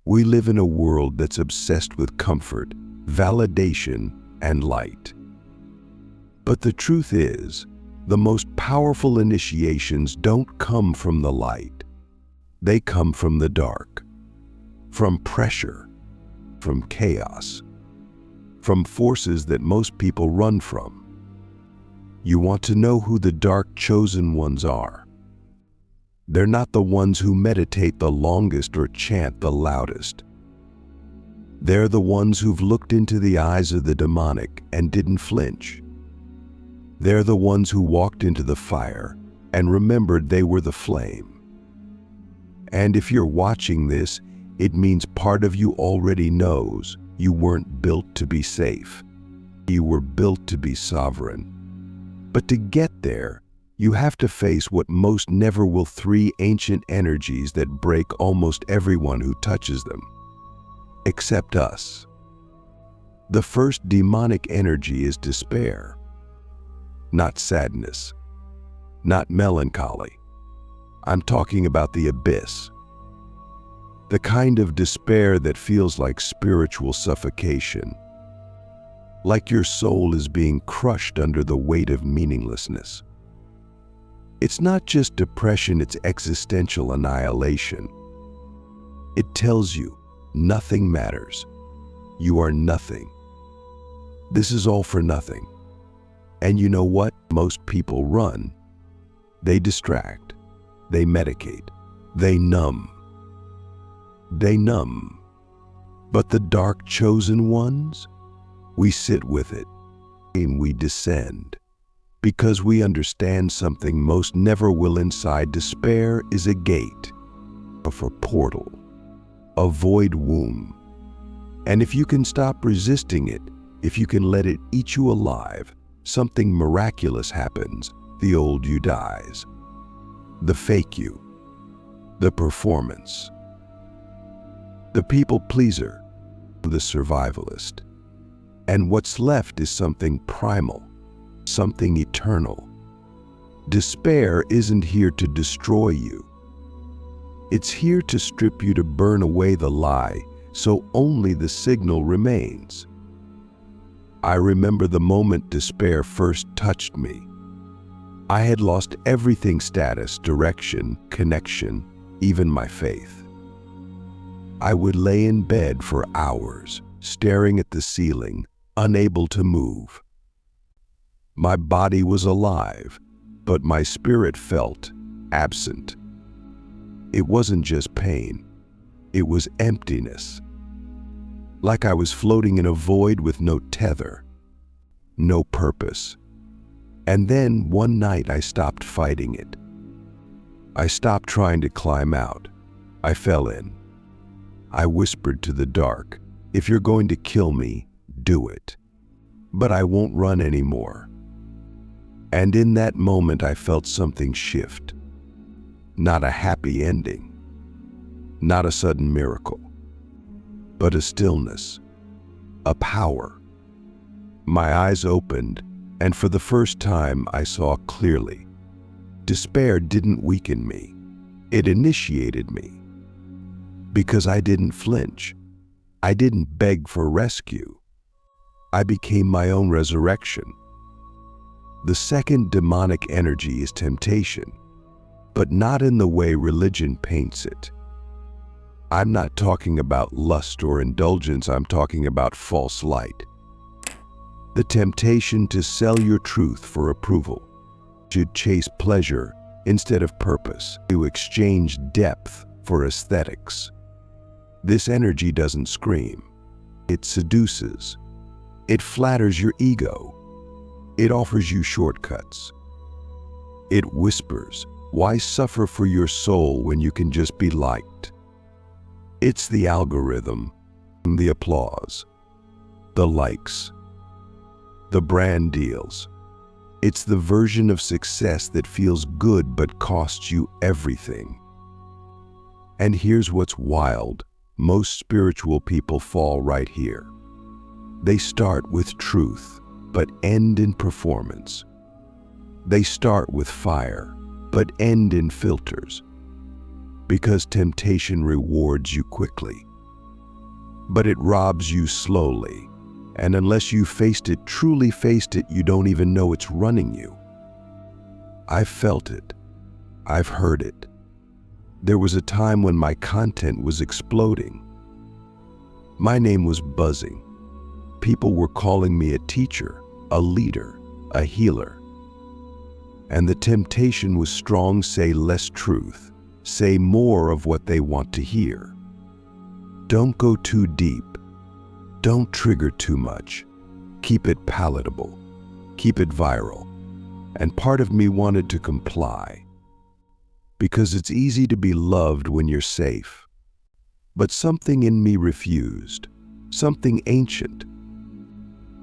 We live in a world that's obsessed with comfort, validation, and light. But the truth is, the most powerful initiations don't come from the light. They come from the dark, from pressure, from chaos, from forces that most people run from. You want to know who the dark chosen ones are? They're not the ones who meditate the longest or chant the loudest. They're the ones who've looked into the eyes of the demonic and didn't flinch. They're the ones who walked into the fire and remembered they were the flame. And if you're watching this, it means part of you already knows you weren't built to be safe. You were built to be sovereign. But to get there, you have to face what most never will: three ancient energies that break almost everyone who touches them, except us. The first demonic energy is despair. Not sadness, not melancholy. I'm talking about the abyss. The kind of despair that feels like spiritual suffocation, like your soul is being crushed under the weight of meaninglessness. It's not just depression, it's existential annihilation. It tells you nothing matters. You are nothing. This is all for nothing. And you know what? Most people run. They distract. They medicate. They numb. They numb. But the dark chosen ones, we sit with it and we descend. Because we understand something most never will. Inside despair is a gate, a portal, a void womb. And if you can stop resisting it, if you can let it eat you alive, something miraculous happens. The old you dies. The fake you. The performance. The people pleaser. The survivalist. And what's left is something primal. Something eternal. Despair isn't here to destroy you. It's here to strip you, to burn away the lie, so only the signal remains. I remember the moment despair first touched me. I had lost everything: status, direction, connection, even my faith. I would lay in bed for hours, staring at the ceiling, unable to move. My body was alive, but my spirit felt absent. It wasn't just pain, it was emptiness. Like I was floating in a void with no tether, no purpose. And then one night I stopped fighting it. I stopped trying to climb out. I fell in. I whispered to the dark, "If you're going to kill me, do it. But I won't run anymore." And in that moment I felt something shift. Not a happy ending, not a sudden miracle, but a stillness, a power. My eyes opened, and for the first time I saw clearly. Despair didn't weaken me, it initiated me. Because I didn't flinch, I didn't beg for rescue. I became my own resurrection. The second demonic energy is temptation, but not in the way religion paints it. I'm not talking about lust or indulgence, I'm talking about false light. The temptation to sell your truth for approval, to chase pleasure instead of purpose, to exchange depth for aesthetics. This energy doesn't scream, it seduces. It flatters your ego. It offers you shortcuts. It whispers, "Why suffer for your soul when you can just be liked?" It's the algorithm, the applause, the likes, the brand deals. It's the version of success that feels good but costs you everything. And here's what's wild: most spiritual people fall right here. They start with truth, but end in performance. They start with fire, but end in filters. Because temptation rewards you quickly. but it robs you slowly. And unless you truly faced it, you don't even know it's running you. I've felt it. I've heard it. There was a time when my content was exploding. My name was buzzing. People were calling me a teacher, a leader, a healer. And the temptation was strong: say less truth, say more of what they want to hear. Don't go too deep. Don't trigger too much. Keep it palatable. Keep it viral. And part of me wanted to comply. Because it's easy to be loved when you're safe. But something in me refused. Something ancient.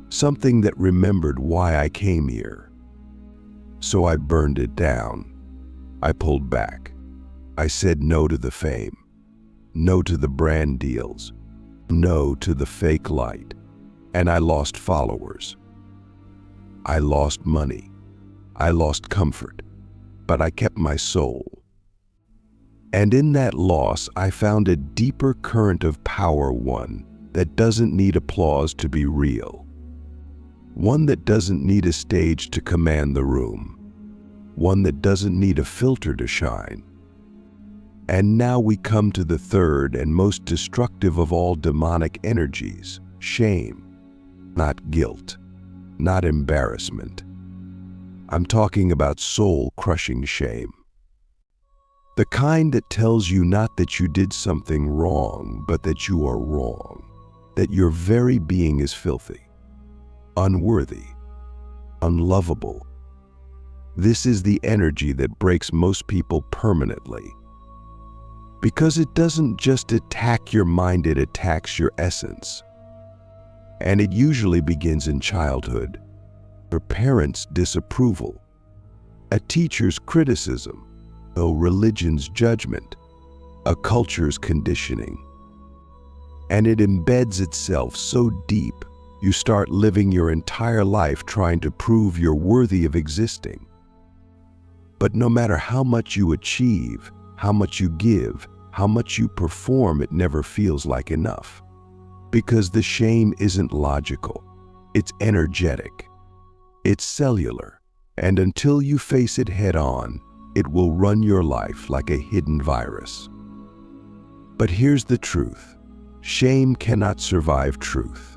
Something that remembered why I came here. So I burned it down. I pulled back. I said no to the fame. No to the brand deals. No to the fake light. And I lost followers. I lost money. I lost comfort. But I kept my soul. And in that loss, I found a deeper current of power, one that doesn't need applause to be real. One that doesn't need a stage to command the room. One that doesn't need a filter to shine. And now we come to the third and most destructive of all demonic energies: shame. Not guilt, not embarrassment. I'm talking about soul-crushing shame. The kind that tells you not that you did something wrong, but that you are wrong, that your very being is filthy, unworthy, unlovable. This is the energy that breaks most people permanently. Because it doesn't just attack your mind, it attacks your essence. And it usually begins in childhood. A parent's disapproval, a teacher's criticism, a religion's judgment, a culture's conditioning. And it embeds itself so deep, you start living your entire life trying to prove you're worthy of existing. But no matter how much you achieve, how much you give, how much you perform, it never feels like enough. Because the shame isn't logical, it's energetic, it's cellular, and until you face it head on, it will run your life like a hidden virus. But here's the truth: shame cannot survive truth.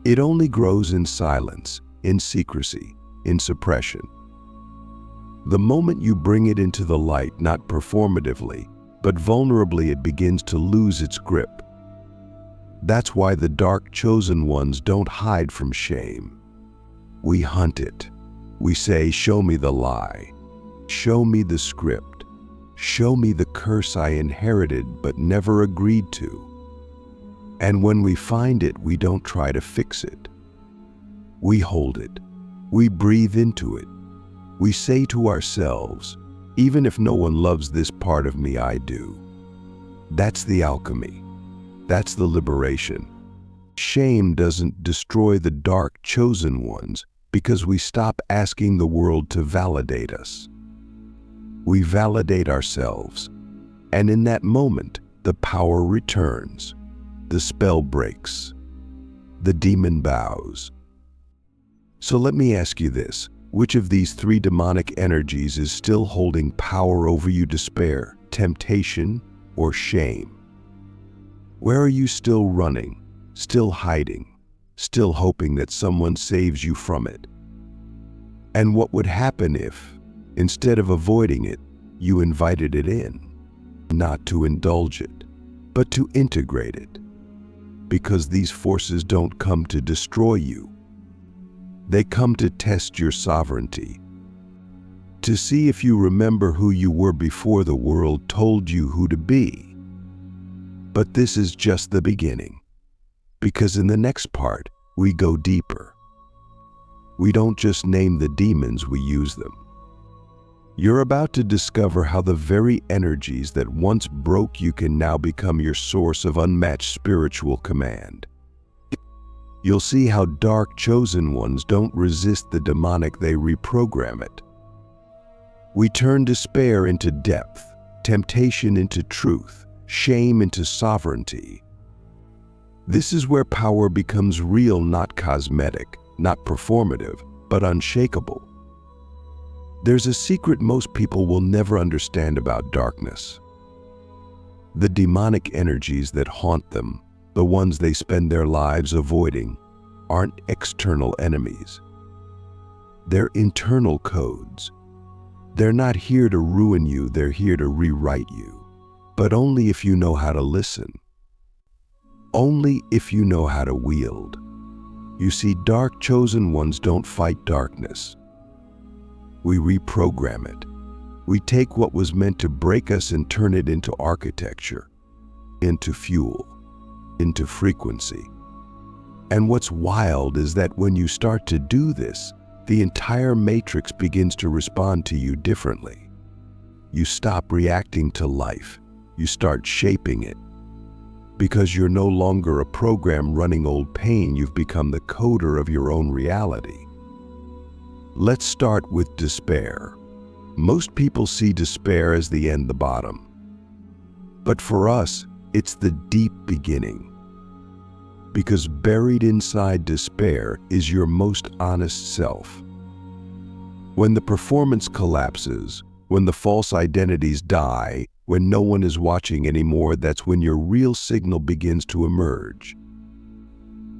It only grows in silence, in secrecy, in suppression. The moment you bring it into the light, not performatively, but vulnerably, it begins to lose its grip. That's why the dark chosen ones don't hide from shame. We hunt it. We say, show me the lie. Show me the script. Show me the curse I inherited but never agreed to. And when we find it, we don't try to fix it. We hold it. We breathe into it. We say to ourselves, even if no one loves this part of me, I do. That's the alchemy. That's the liberation. Shame doesn't destroy the dark chosen ones because we stop asking the world to validate us. We validate ourselves. And in that moment, the power returns. The spell breaks. The demon bows. So let me ask you this. Which of these three demonic energies is still holding power over you? Despair, temptation, or shame? Where are you still running, still hiding, still hoping that someone saves you from it? And what would happen if, instead of avoiding it, you invited it in? Not to indulge it, but to integrate it. Because these forces don't come to destroy you. They come to test your sovereignty, to see if you remember who you were before the world told you who to be. But this is just the beginning, because in the next part, we go deeper. We don't just name the demons, we use them. You're about to discover how the very energies that once broke you can now become your source of unmatched spiritual command. You'll see how dark chosen ones don't resist the demonic, they reprogram it. We turn despair into depth, temptation into truth, shame into sovereignty. This is where power becomes real, not cosmetic, not performative, but unshakable. There's a secret most people will never understand about darkness. The demonic energies that haunt them, the ones they spend their lives avoiding, aren't external enemies. They're internal codes. They're not here to ruin you, they're here to rewrite you. But only if you know how to listen. Only if you know how to wield. You see, dark chosen ones don't fight darkness. We reprogram it. We take what was meant to break us and turn it into architecture, into fuel, into frequency. And what's wild is that when you start to do this, the entire matrix begins to respond to you differently. You stop reacting to life. You start shaping it. Because you're no longer a program running old pain, you've become the coder of your own reality. Let's start with despair. Most people see despair as the end, the bottom. But for us, it's the deep beginning. Because buried inside despair is your most honest self. When the performance collapses, when the false identities die, when no one is watching anymore, that's when your real signal begins to emerge.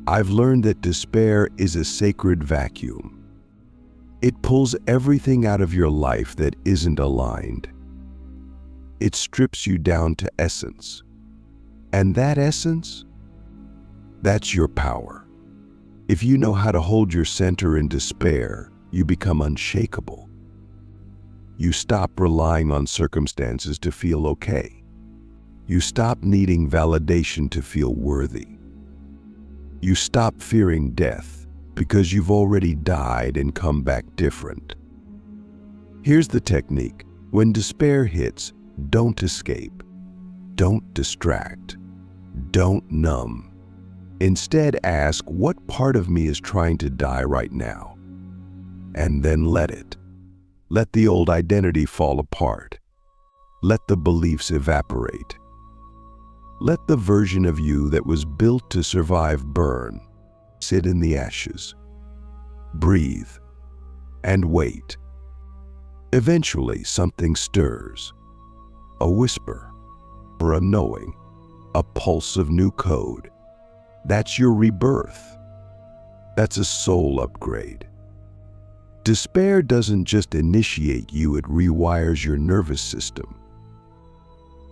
I've learned that despair is a sacred vacuum. It pulls everything out of your life that isn't aligned. It strips you down to essence. And that essence, that's your power. If you know how to hold your center in despair, you become unshakable. You stop relying on circumstances to feel okay. You stop needing validation to feel worthy. You stop fearing death because you've already died and come back different. Here's the technique. When despair hits, don't escape. Don't distract. Don't numb. Instead, ask, what part of me is trying to die right now? And then let it. Let the old identity fall apart. Let the beliefs evaporate. Let the version of you that was built to survive burn. Sit in the ashes. Breathe. And wait. Eventually, something stirs. A whisper, or a knowing, a pulse of new code. That's your rebirth. That's a soul upgrade. Despair doesn't just initiate you, it rewires your nervous system.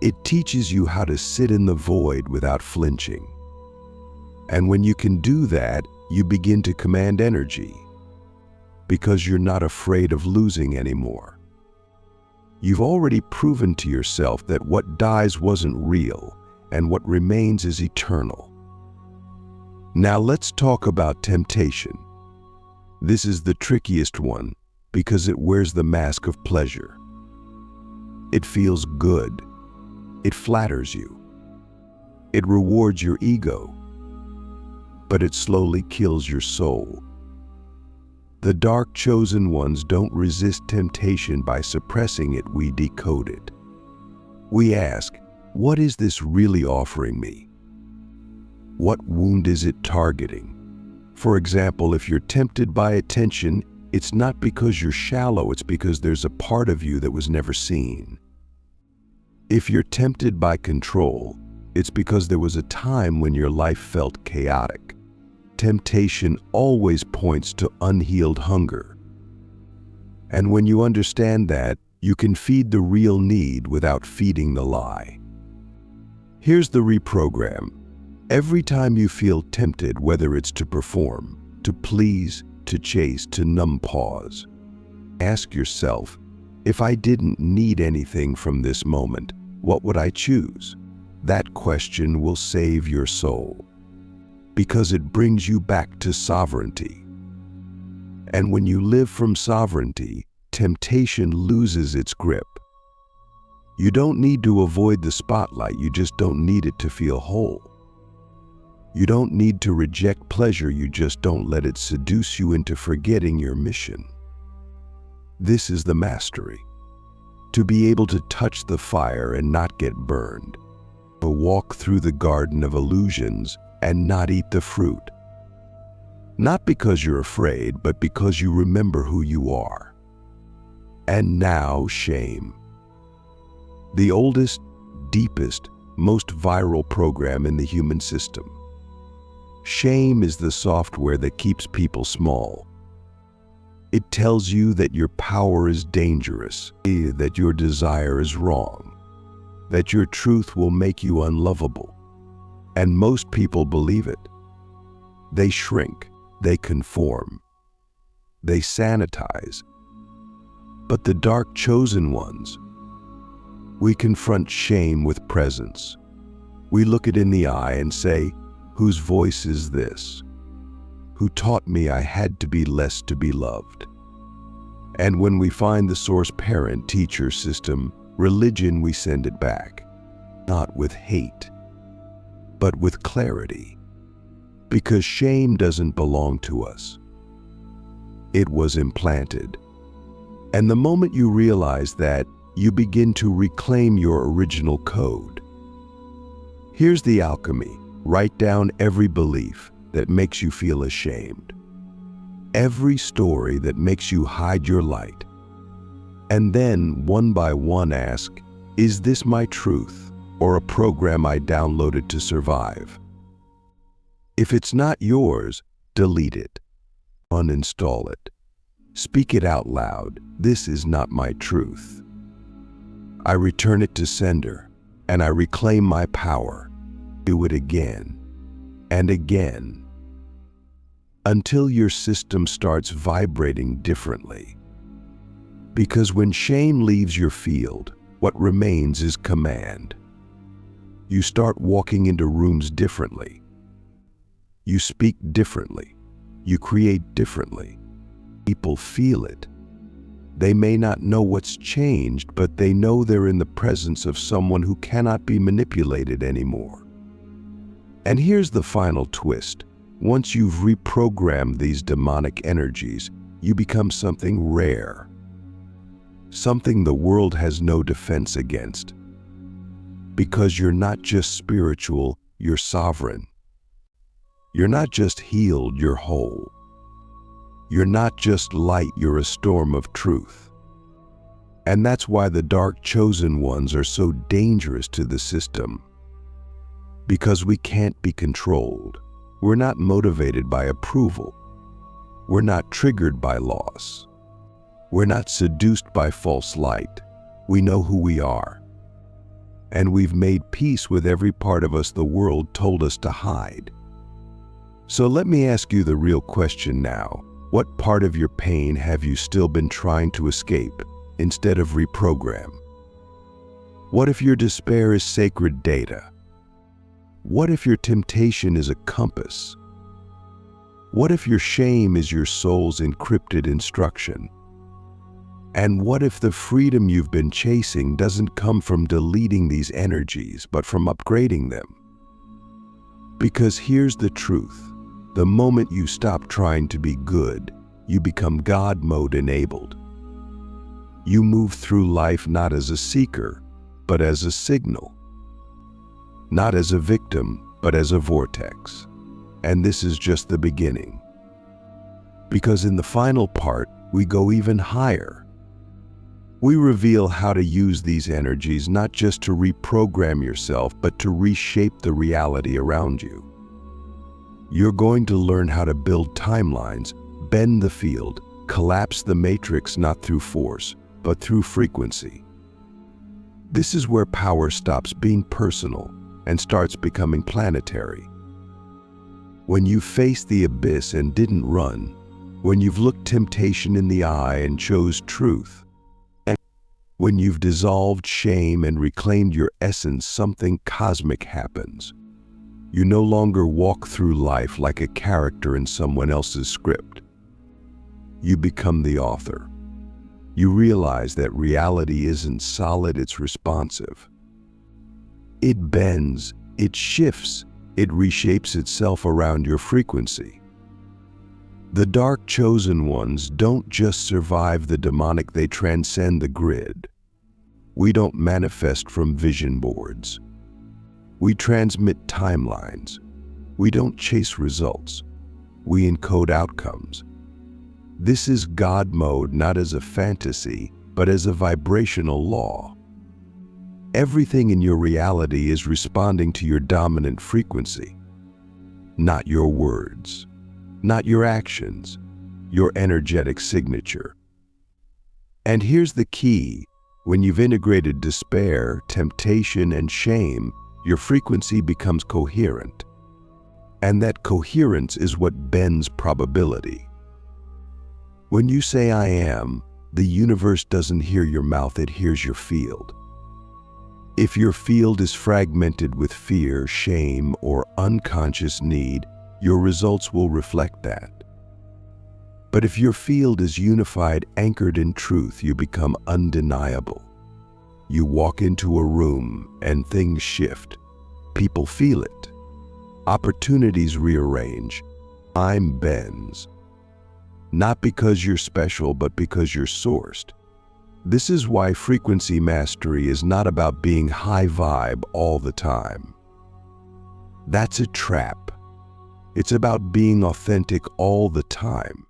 It teaches you how to sit in the void without flinching. And when you can do that, you begin to command energy, because you're not afraid of losing anymore. You've already proven to yourself that what dies wasn't real, and what remains is eternal. Now let's talk about temptation. This is the trickiest one, because it wears the mask of pleasure. It feels good. It flatters you. It rewards your ego. But it slowly kills your soul. The dark chosen ones don't resist temptation by suppressing it, we decode it. We ask, what is this really offering me? What wound is it targeting? For example, if you're tempted by attention, it's not because you're shallow, it's because there's a part of you that was never seen. If you're tempted by control, it's because there was a time when your life felt chaotic. Temptation always points to unhealed hunger. And when you understand that, you can feed the real need without feeding the lie. Here's the reprogram. Every time you feel tempted, whether it's to perform, to please, to chase, to numb, pause. Ask yourself, if I didn't need anything from this moment, what would I choose? That question will save your soul, because it brings you back to sovereignty. And when you live from sovereignty, temptation loses its grip. You don't need to avoid the spotlight, you just don't need it to feel whole. You don't need to reject pleasure, you just don't let it seduce you into forgetting your mission. This is the mastery. To be able to touch the fire and not get burned. to walk through the garden of illusions and not eat the fruit. Not because you're afraid, but because you remember who you are. And now, shame. The oldest, deepest, most viral program in the human system. Shame is the software that keeps people small. It tells you that your power is dangerous, that your desire is wrong, that your truth will make you unlovable. And most people believe it. They shrink, they conform, they sanitize. But the dark chosen ones, we confront shame with presence. We look it in the eye and say, "Whose voice is this? Who taught me I had to be less to be loved?" And when we find the source parent, teacher, system, religion, we send it back, not with hate, but with clarity. Because shame doesn't belong to us. It was implanted. And the moment you realize that, you begin to reclaim your original code. Here's the alchemy. Write down every belief that makes you feel ashamed. Every story that makes you hide your light. And then, one by one, ask, is this my truth or a program I downloaded to survive? If it's not yours, delete it. Uninstall it. Speak it out loud. This is not my truth. I return it to sender, and I reclaim my power. Do it again and again until your system starts vibrating differently. Because when shame leaves your field, what remains is command. You start walking into rooms differently. You speak differently. You create differently. People feel it. They may not know what's changed, but they know they're in the presence of someone who cannot be manipulated anymore. And here's the final twist. Once you've reprogrammed these demonic energies, you become something rare. Something the world has no defense against. Because you're not just spiritual, you're sovereign. You're not just healed, you're whole. You're not just light, you're a storm of truth. And that's why the dark chosen ones are so dangerous to the system. Because we can't be controlled. We're not motivated by approval. We're not triggered by loss. We're not seduced by false light. We know who we are. And we've made peace with every part of us the world told us to hide. So let me ask you the real question now. What part of your pain have you still been trying to escape instead of reprogram? What if your despair is sacred data? What if your temptation is a compass? What if your shame is your soul's encrypted instruction? And what if the freedom you've been chasing doesn't come from deleting these energies, but from upgrading them? Because here's the truth. The moment you stop trying to be good, you become God mode enabled. You move through life not as a seeker, but as a signal. Not as a victim, but as a vortex. And this is just the beginning. Because in the final part, we go even higher. We reveal how to use these energies not just to reprogram yourself, but to reshape the reality around you. You're going to learn how to build timelines, bend the field, collapse the matrix not through force, but through frequency. This is where power stops being personal and starts becoming planetary. When you faced the abyss and didn't run, when you've looked temptation in the eye and chose truth, and when you've dissolved shame and reclaimed your essence, something cosmic happens. You no longer walk through life like a character in someone else's script. You become the author. You realize that reality isn't solid, it's responsive. It bends, it shifts, it reshapes itself around your frequency. The dark chosen ones don't just survive the demonic, they transcend the grid. We don't manifest from vision boards. We transmit timelines. We don't chase results. We encode outcomes. This is God mode, not as a fantasy, but as a vibrational law. Everything in your reality is responding to your dominant frequency. Not your words, not your actions, your energetic signature. And here's the key: when you've integrated despair, temptation, and shame, your frequency becomes coherent. And that coherence is what bends probability. When you say "I am," the universe doesn't hear your mouth, it hears your field. If your field is fragmented with fear, shame, or unconscious need, your results will reflect that. But if your field is unified, anchored in truth, you become undeniable. You walk into a room and things shift. People feel it. Opportunities rearrange. Time bends. Not because you're special, but because you're sourced. This is why frequency mastery is not about being high vibe all the time. That's a trap. It's about being authentic all the time.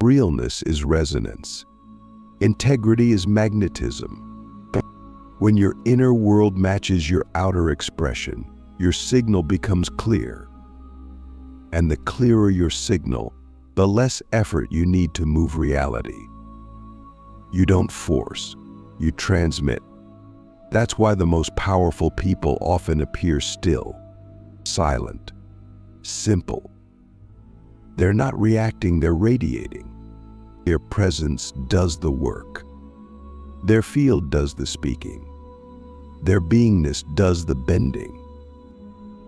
Realness is resonance. Integrity is magnetism. When your inner world matches your outer expression, your signal becomes clear. And the clearer your signal, the less effort you need to move reality. You don't force, you transmit. That's why the most powerful people often appear still, silent, simple. They're not reacting, they're radiating. Their presence does the work. Their field does the speaking. Their beingness does the bending.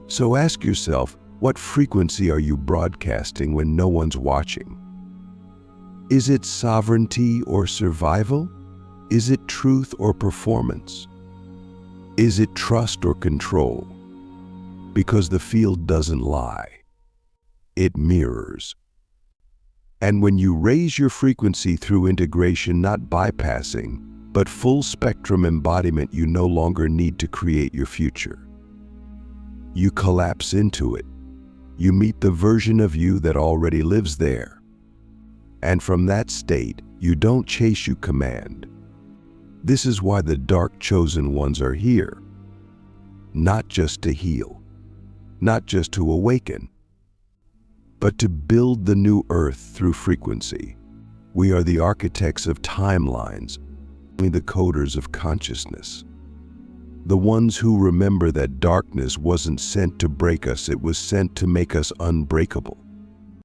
So ask yourself, what frequency are you broadcasting when no one's watching? Is it sovereignty or survival? Is it truth or performance? Is it trust or control? Because the field doesn't lie. It mirrors. And when you raise your frequency through integration, not bypassing, but full spectrum embodiment, you no longer need to create your future. You collapse into it. You meet the version of you that already lives there. And from that state, you don't chase, you command. This is why the dark chosen ones are here. Not just to heal, not just to awaken, but to build the new earth through frequency. We are the architects of timelines, the coders of consciousness. The ones who remember that darkness wasn't sent to break us, it was sent to make us unbreakable.